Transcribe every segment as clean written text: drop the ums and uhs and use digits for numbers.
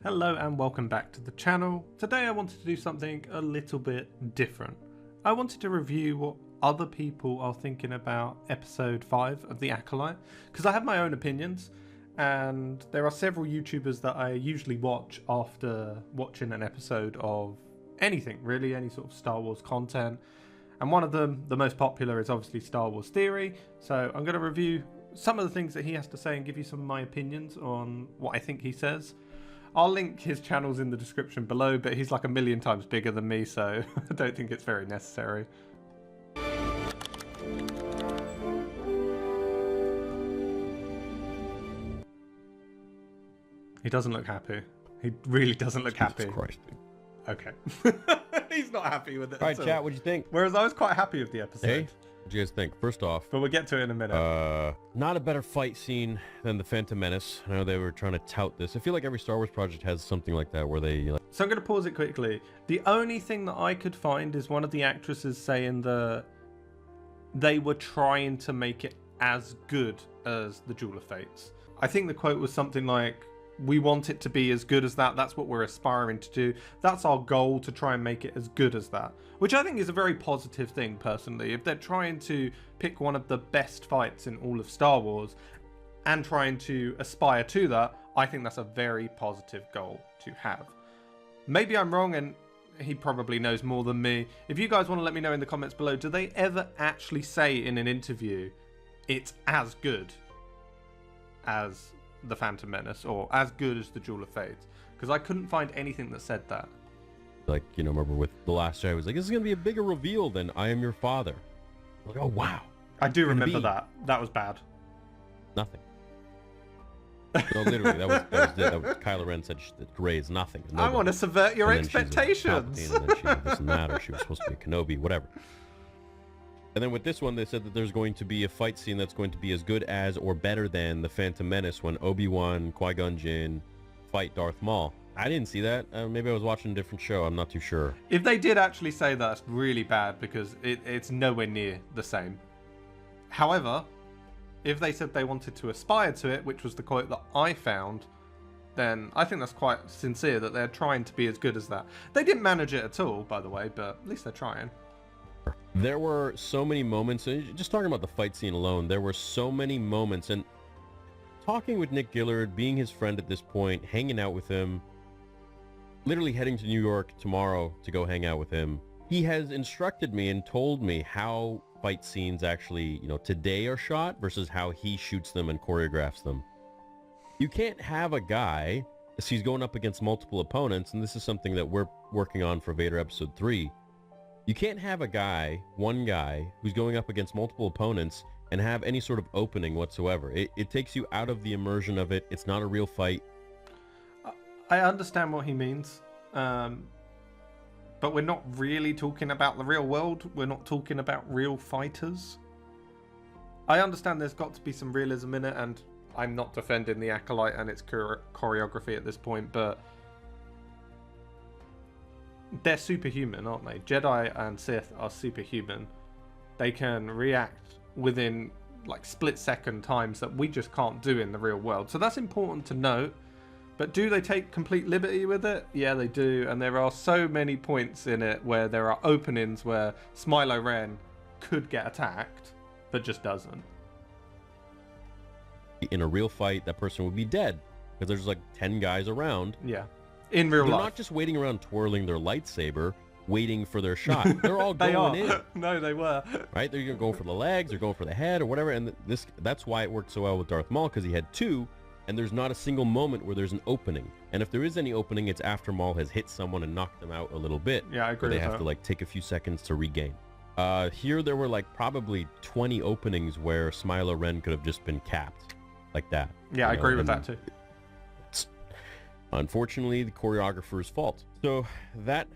Hello and welcome back to the channel. Today I wanted to do something a little bit different. I wanted to review what other people are thinking about episode 5 of The Acolyte, because I have my own opinions and there are several YouTubers that I usually watch after watching an episode of anything really, any sort of Star Wars content, and one of them, the most popular, is obviously Star Wars Theory. So I'm going to review some of the things that he has to say and give you some of my opinions on what I think he says. I'll link his channels in the description below, but he's like a million times bigger than me, so I don't think it's very necessary. He doesn't look happy. He really doesn't look happy. Jesus Christ. Okay. He's not happy with it. All right, chat, what'd you think? Whereas I was quite happy with the episode. Hey, what'd you guys think? First off, but we'll get to it in a minute. not a better fight scene than the Phantom Menace. I know they were trying to tout this. I feel like every Star Wars project has something like that where they like. So I'm going to pause it quickly. The only thing that I could find is one of the actresses saying that they were trying to make it as good as the Duel of Fates. I think the quote was something like, "We want it to be as good as that. That's what we're aspiring to do. That's our goal, to try and make it as good as that." Which I think is a very positive thing, personally. If they're trying to pick one of the best fights in all of Star Wars and trying to aspire to that, I think that's a very positive goal to have. Maybe I'm wrong, and he probably knows more than me. If you guys want to let me know in the comments below, do they ever actually say in an interview it's as good as the Phantom Menace or as good as the Duel of Fates? Because I couldn't find anything that said that. Like, you know, remember with The Last Jedi, it was like, this is going to be a bigger reveal than I am your father. Like, oh, wow. I do remember that. That was bad. Nothing. No, literally, that was Kylo Ren said that Rey is nothing. I want to subvert your and then expectations. She's a Palpatine, and then she's a this and that, or she was supposed to be a Kenobi, whatever. And then with this one, they said that there's going to be a fight scene that's going to be as good as or better than the Phantom Menace when Obi-Wan, Qui-Gon Jinn fight Darth Maul. I didn't see that. Maybe I was watching a different show. I'm not too sure. If they did actually say that, it's really bad because it's nowhere near the same. However, if they said they wanted to aspire to it, which was the quote that I found, then I think that's quite sincere that they're trying to be as good as that. They didn't manage it at all, by the way, but at least they're trying. There were so many moments, and just talking about the fight scene alone, there were so many moments, and talking with Nick Gillard, being his friend at this point, hanging out with him, literally heading to New York tomorrow to go hang out with him. He has instructed me and told me how fight scenes actually, you know, today are shot versus how he shoots them and choreographs them. You can't have a guy, as he's going up against multiple opponents, and this is something that we're working on for Vader Episode 3. You can't have a guy, one guy, who's going up against multiple opponents and have any sort of opening whatsoever. It takes you out of the immersion of it. It's not a real fight. I understand what he means, but we're not really talking about the real world. We're not talking about real fighters. I understand there's got to be some realism in it, and I'm not defending the Acolyte and its choreography at this point, but they're superhuman, aren't they? Jedi and Sith are superhuman. They can react within like split-second times that we just can't do in the real world. So that's important to note. But do they take complete liberty with it? Yeah, they do. And there are so many points in it where there are openings where Smilo Ren could get attacked, but just doesn't. In a real fight, that person would be dead because there's like 10 guys around. Yeah. In real life. They're not just waiting around twirling their lightsaber, waiting for their shot. They're all they going are. in. No, they were. Right? They're going for the legs, they're going for the head or whatever. And that's why it worked so well with Darth Maul, because he had two, and there's not a single moment where there's an opening. And if there is any opening, it's after Maul has hit someone and knocked them out a little bit. Yeah, I agree where with they have that. to like take a few seconds to regain. Here there were like probably 20 openings where Smilo Ren could have just been capped like that. Yeah, I agree with that too. It's unfortunately the choreographer's fault. So that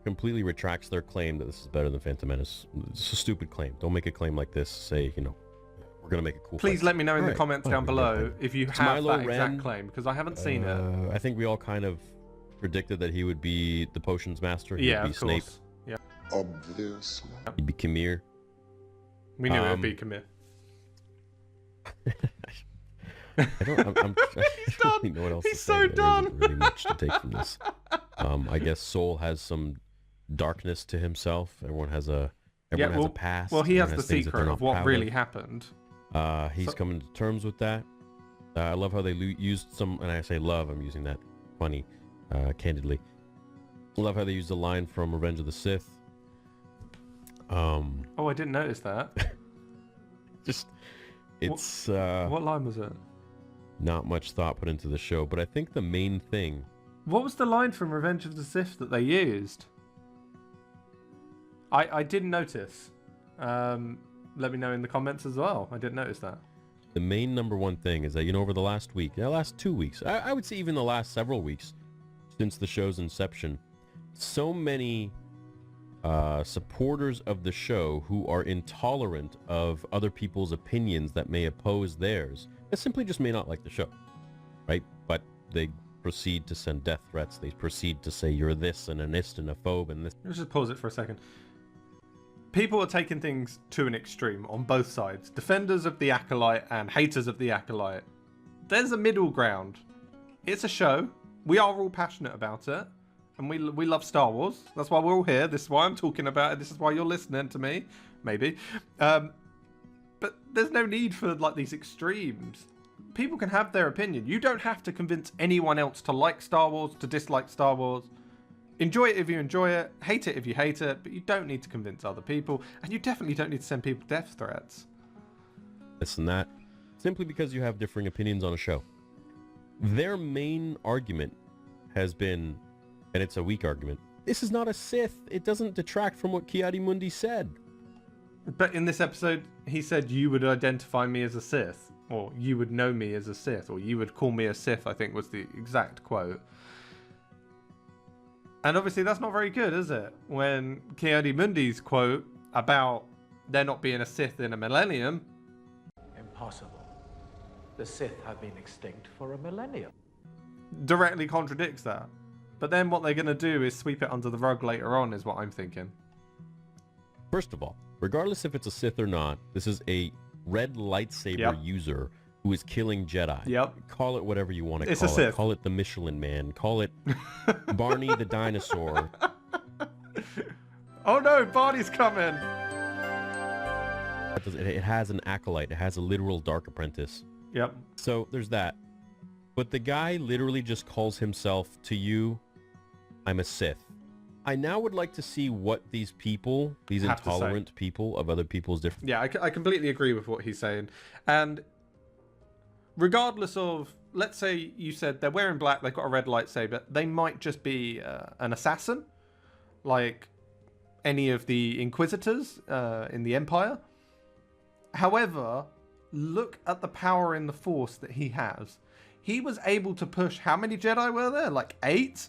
completely retracts their claim that this is better than Phantom Menace. It's a stupid claim. Don't make a claim like this. Say, you know, we're going to make a cool Please fight. let me know in the comments down below if you have Smilo that Ren, exact claim, because I haven't seen it. I think we all kind of predicted that he would be the potions master. He Yeah, would be of Snape. course. Yeah. Obviously. He'd be Kimir. We knew it would be Camille. I don't. I He's don't done. really know what else to He's say. so There done. isn't really much to take from this. I guess Soul has some darkness to himself. Everyone has a past. Well, he has Everyone the things that they're secret not of what proud really happened. He's So- coming to terms with that. I love how they used some, and I say love, I'm using that funny, candidly. I love how they used a line from Revenge of the Sith. Oh, I didn't notice that. Just, it's What line was it? not much thought put into the show, but I think the main thing. What was the line from Revenge of the Sith that they used? I didn't notice. Let me know in the comments as well. I didn't notice that. The main number one thing is that, over the last 2 weeks, I would say even the last several weeks since the show's inception, so many supporters of the show who are intolerant of other people's opinions that may oppose theirs, that simply just may not like the show, right? But they proceed to send death threats. They proceed to say you're this and an ist and a phobe and this. Let's just pause it for a second. People are taking things to an extreme on both sides. Defenders of the Acolyte and haters of the Acolyte. There's a middle ground. It's a show. We are all passionate about it. And we love Star Wars. That's why we're all here. This is why I'm talking about it. This is why you're listening to me. Maybe. But there's no need for these extremes. People can have their opinion. You don't have to convince anyone else to like Star Wars, to dislike Star Wars. Enjoy it if you enjoy it, hate it if you hate it, but you don't need to convince other people, and you definitely don't need to send people death threats. This and that, simply because you have differing opinions on a show. Their main argument has been, and it's a weak argument, this is not a Sith. It doesn't detract from what Ki-Adi-Mundi said. But in this episode, he said you would identify me as a Sith, or you would know me as a Sith, or you would call me a Sith, I think was the exact quote. And obviously that's not very good, is it? When Ki-Adi-Mundi's quote about there not being a Sith in a millennium... Impossible. The Sith have been extinct for a millennium. directly contradicts that. But then what they're going to do is sweep it under the rug later on, is what I'm thinking. First of all, regardless if it's a Sith or not, this is a red lightsaber user who is killing Jedi. Yep. Call it whatever you want to It's call a it. Sith. Call it the Michelin Man. Call it Barney the dinosaur. Oh no, Barney's coming! It has an acolyte. It has a literal dark apprentice. Yep. So there's that. But the guy literally just calls himself to you, I'm a Sith. I now would like to see what these people, these Have to say. intolerant people of other people's different... Yeah, I completely agree with what he's saying. And regardless of, let's say you said they're wearing black, they've got a red lightsaber, they might just be an assassin, like any of the Inquisitors in the Empire. However, look at the power in the Force that he has. He was able to push, how many Jedi were there? Like 8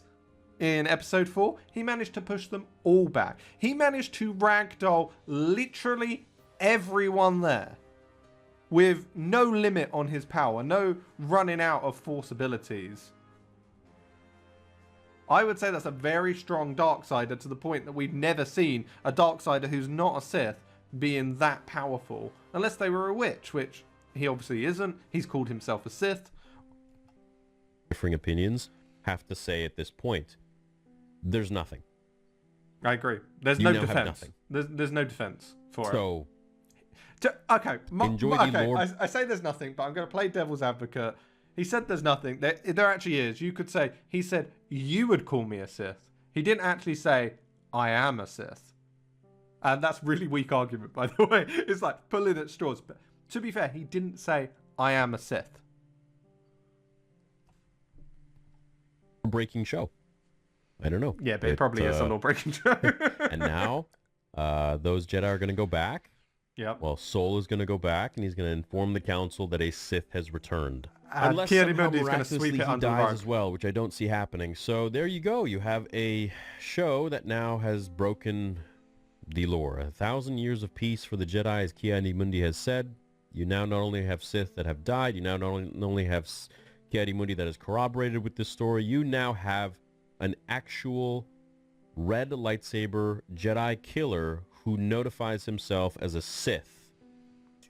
in episode 4? He managed to push them all back. He managed to ragdoll literally everyone there with no limit on his power, no running out of Force abilities. I would say that's a very strong Darksider, to the point that we've never seen a Darksider who's not a Sith being that powerful. Unless they were a witch, which he obviously isn't. He's called himself a Sith. differing opinions have to say at this point, there's nothing. I agree. There's You no now have defense. nothing. There's no defense for it. So, Okay, Enjoy the okay. lore. I say there's nothing, but I'm going to play devil's advocate. He said there's nothing. There actually is. You could say, he said, you would call me a Sith. He didn't actually say, I am a Sith. And that's really weak argument, by the way. It's like pulling at straws. But to be fair, he didn't say, I am a Sith. breaking show. I don't know. Yeah, but it probably is a law-breaking show. And now, those Jedi are going to go back. Yep. Well, Sol is going to go back, and he's going to inform the council that a Sith has returned. Unless Ki-Adi-Mundi somehow is going to miraculously sweep it he under the dies rug. as well, which I don't see happening. So there you go. You have a show that now has broken the lore. 1,000 years of peace for the Jedi, as Ki-Adi-Mundi has said. You now not only have Sith that have died, you now not only have Ki-Adi-Mundi that is corroborated with this story, you now have an actual red lightsaber Jedi killer who notifies himself as a Sith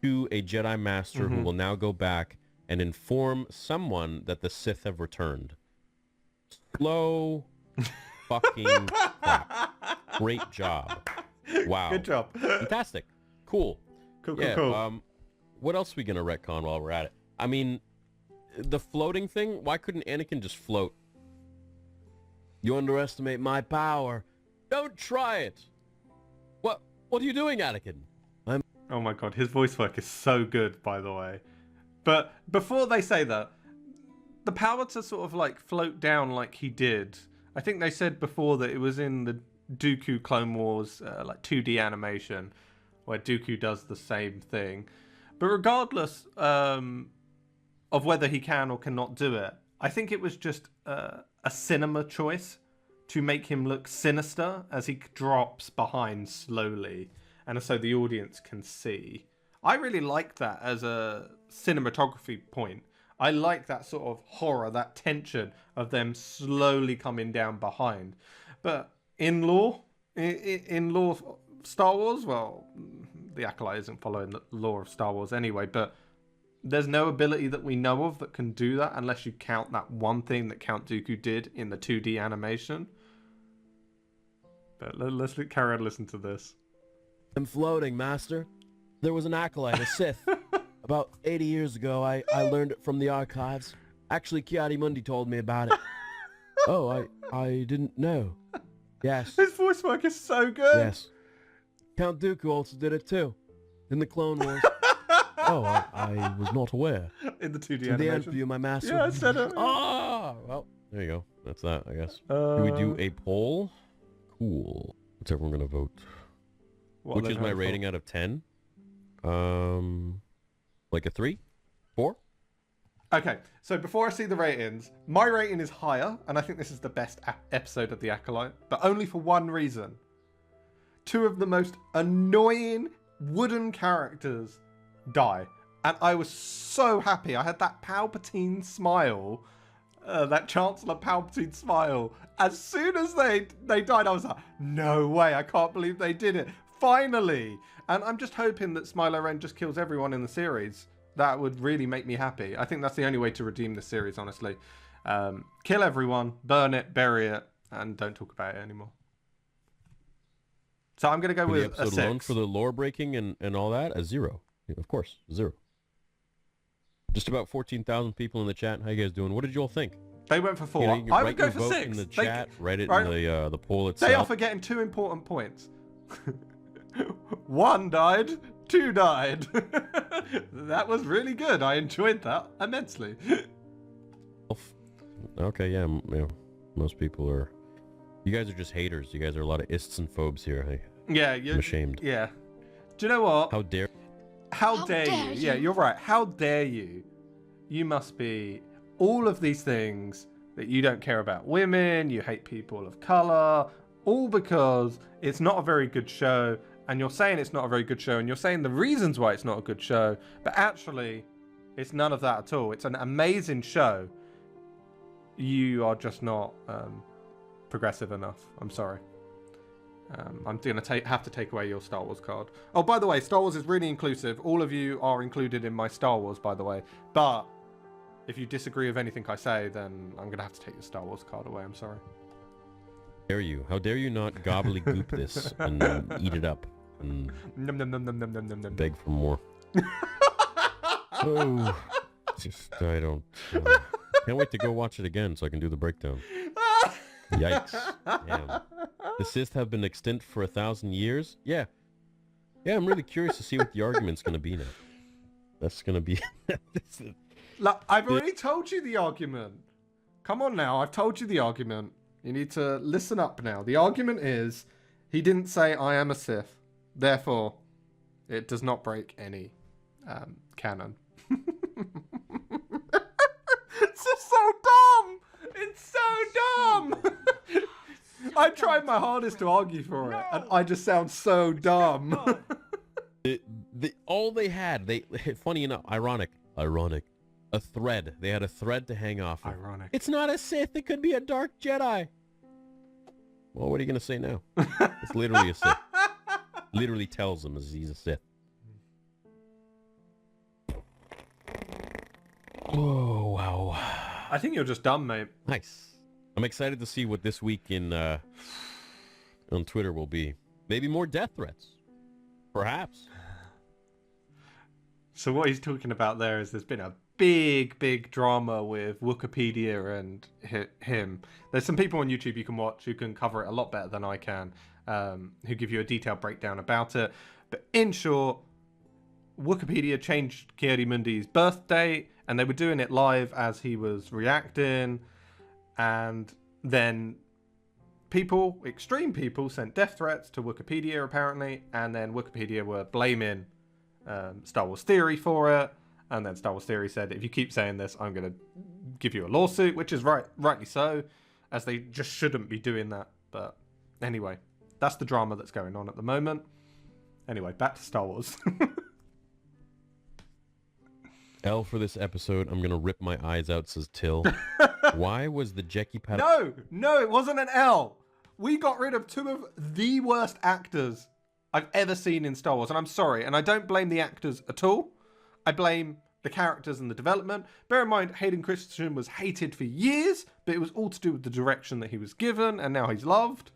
to a Jedi Master who will now go back and inform someone that the Sith have returned. Slow fucking crap. Great job. Wow. Good job. Fantastic. Cool. Cool. What else are we going to retcon while we're at it? I mean, the floating thing, why couldn't Anakin just float? You underestimate my power. Don't try it. What are you doing, Anakin? Oh my god, his voice work is so good, by the way. But before they say that, the power to sort of like float down like he did, I think they said before that it was in the Dooku Clone Wars like 2D animation, where Dooku does the same thing. But regardless of whether he can or cannot do it, I think it was just a cinema choice to make him look sinister as he drops behind slowly, and so the audience can see. I really like that as a cinematography point. I like that sort of horror, that tension of them slowly coming down behind. But in lore Star Wars, well, the Acolyte isn't following the lore of Star Wars anyway, but there's no ability that we know of that can do that unless you count that one thing that Count Dooku did in the 2D animation. But let's carry on and listen to this. I'm floating, Master. There was an Acolyte, a Sith. About 80 years ago, I learned it from the archives. Actually, Ki-Adi-Mundi told me about it. Oh, I didn't know. Yes. His voice work is so good. Yes. Count Dooku also did it too. In the Clone Wars. Oh, I was not aware. In the 2D To the animation. end for you, my master. Yeah, I said it. Ah! Well, there you go. That's that, I guess. Do we do a poll? Cool. What's everyone gonna vote? Which is my rating out of 10? Like a 3? 4? Okay, so before I see the ratings, my rating is higher, and I think this is the best episode of The Acolyte, but only for one reason. Two of the most annoying wooden characters die, and I was so happy. I had that Palpatine smile, that Chancellor Palpatine smile. As soon as they died, I was like, no way, I can't believe they did it. Finally! And I'm just hoping that Smiler Ren just kills everyone in the series. That would really make me happy. I think that's the only way to redeem the series, honestly. Kill everyone, burn it, bury it, and don't talk about it anymore. So I'm going to go with the episode a 6. alone for the lore breaking and all that, a 0. Yeah, of course, 0. Just about 14,000 people in the chat. How you guys doing? What did you all think? They went for 4. You know, you can I write would go your for vote 6. in the chat, write it right, in the poll itself. They are forgetting 2 important points. 1 died, 2 died. That was really good. I enjoyed that immensely. Okay, yeah, most people are... You guys are just haters. You guys are a lot of ists and phobes here. Yeah, I'm ashamed. Yeah. Do you know what? How dare... How dare you? Yeah, you're right. How dare you? You must be all of these things that you don't care about women, you hate people of color, all because it's not a very good show, and you're saying it's not a very good show, and you're saying the reasons why it's not a good show, but actually, it's none of that at all. It's an amazing show. You are just not progressive enough. I'm sorry. I'm going to have to take away your Star Wars card. Oh, by the way, Star Wars is really inclusive. All of you are included in my Star Wars, by the way. But if you disagree with anything I say, then I'm going to have to take your Star Wars card away. I'm sorry. Dare you? How dare you not gobbledygook this and eat it up and Num, num, num, num, num, num, num, num. beg for more? Oh, just I don't. Can't wait to go watch it again so I can do the breakdown. Yikes! Damn. The Sith have been extinct for 1,000 years. Yeah. I'm really curious to see what the argument's going to be now. That's going to be. Look, I've already told you the argument. Come on now, I've told you the argument. You need to listen up now. The argument is, he didn't say I am a Sith. Therefore, it does not break any canon. It's just so dumb! It's so dumb! I tried my hardest to argue for it, and I just sound so dumb. All they had, funny enough, ironic, a thread. They had a thread to hang off of. Ironic. It's not a Sith, it could be a Dark Jedi. Well, what are you going to say now? It's literally a Sith. Literally tells him he's a Sith. Oh, wow. I think you're just dumb, mate. Nice. I'm excited to see what this week on Twitter will be. Maybe more death threats. Perhaps. So what he's talking about there is there's been a big drama with Wikipedia and him. There's some people on YouTube you can watch who can cover it a lot better than I can, who give you a detailed breakdown about it. But in short, Wikipedia changed Ki-Adi-Mundi's birth date, and they were doing it live as he was reacting, and then extreme people sent death threats to Wikipedia apparently, and then Wikipedia were blaming Star Wars Theory for it, and then Star Wars Theory said, if you keep saying this, I'm going to give you a lawsuit, which is rightly so, as they just shouldn't be doing that. But anyway, that's the drama that's going on at the moment. Anyway, back to Star Wars. L for this episode, I'm going to rip my eyes out, says Till. Why was the Jeki No, it wasn't an L. We got rid of two of the worst actors I've ever seen in Star Wars, and I'm sorry, and I don't blame the actors at all. I blame the characters and the development. Bear in mind, Hayden Christensen was hated for years, but it was all to do with the direction that he was given, and now he's loved.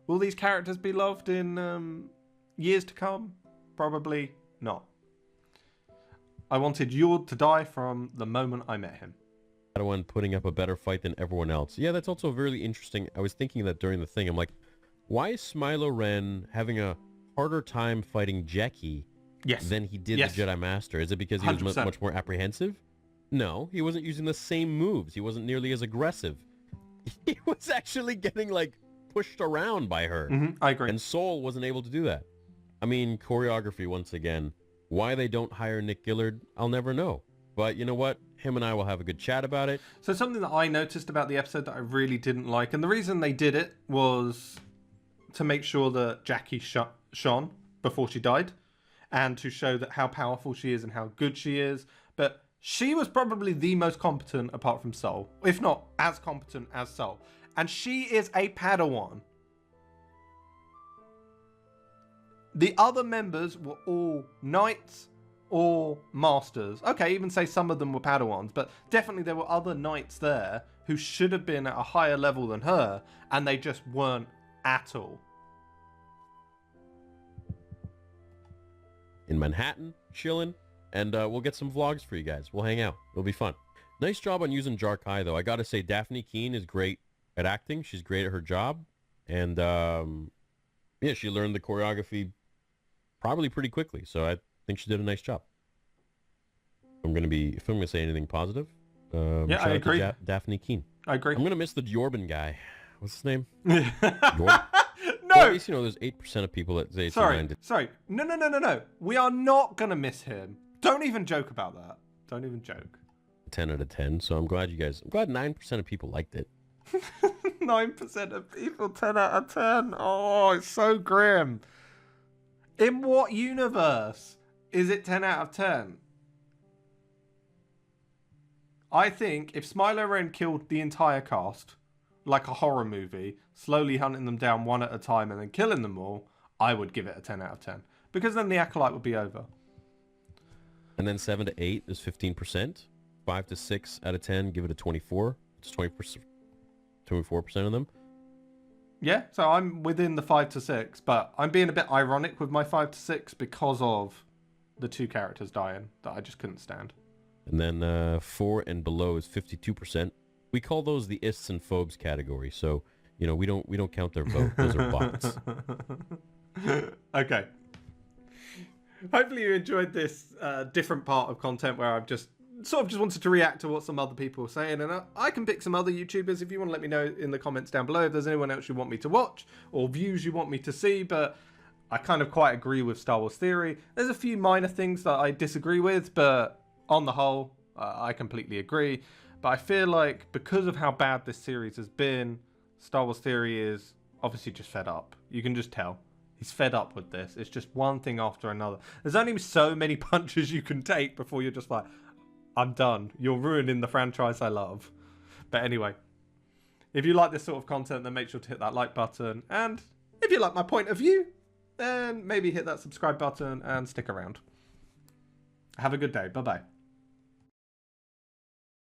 Will these characters be loved in years to come? Probably not. I wanted Yord to die from the moment I met him. Padawan putting up a better fight than everyone else. Yeah, that's also really interesting. I was thinking that during the thing. I'm like, why is Smilo Ren having a harder time fighting Jeki than he did the Jedi Master? Is it because he was much more apprehensive? No, he wasn't using the same moves. He wasn't nearly as aggressive. He was actually getting, like, pushed around by her. I agree. And Soul wasn't able to do that. I mean, choreography, once again. Why they don't hire Nick Gillard, I'll never know. But you know what? Him and I will have a good chat about it. So something that I noticed about the episode that I really didn't like, and the reason they did it was to make sure that Jackie shone before she died, and to show that how powerful she is and how good she is. But she was probably the most competent apart from Soul, if not as competent as Soul. And she is a Padawan. The other members were all knights or masters. Okay, even say some of them were Padawans, but definitely there were other knights there who should have been at a higher level than her, and they just weren't at all. In Manhattan, chilling, and we'll get some vlogs for you guys. We'll hang out. It'll be fun. Nice job on using Jar Kai, though. I gotta say, Daphne Keane is great at acting. She's great at her job, and yeah, she learned the choreography probably pretty quickly, so I think she did a nice job. If I'm gonna say anything positive, yeah, I agree. Daphne Keane. I agree. I'm gonna miss the Jorban guy. What's his name? Jorban? No. Well, at least, you know, there's 8% of people that say it's Sorry. No. We are not gonna miss him. Don't even joke about that. Don't even joke. 10 out of 10. So I'm glad 9% of people liked it. 9% of people, 10 out of 10. Oh, it's so grim. In what universe is it 10 out of 10? I think if Smilo Ren killed the entire cast, like a horror movie, slowly hunting them down one at a time and then killing them all, I would give it a 10 out of 10. Because then the Acolyte would be over. And then 7 to 8 is 15%. 5 to 6 out of 10, give it a 24. It's 20%. 24% of them. Yeah, so I'm within the 5 to 6, but I'm being a bit ironic with my 5 to 6 because of the two characters dying that I just couldn't stand. And then 4 and below is 52%. We call those the ists and phobes category, so you know we don't count their vote. Those are bots. Okay. Hopefully you enjoyed this different part of content where I've just wanted to react to what some other people are saying, and I can pick some other YouTubers if you want to let me know in the comments down below if there's anyone else you want me to watch or views you want me to see. But I kind of quite agree with Star Wars Theory. There's a few minor things that I disagree with, but on the whole, I completely agree. But I feel like because of how bad this series has been, Star Wars Theory is obviously just fed up. You can just tell. He's fed up with this. It's just one thing after another. There's only so many punches you can take before you're just like, I'm done. You're ruining the franchise I love. But anyway, if you like this sort of content, then make sure to hit that like button. And if you like my point of view, then maybe hit that subscribe button and stick around. Have a good day. Bye-bye.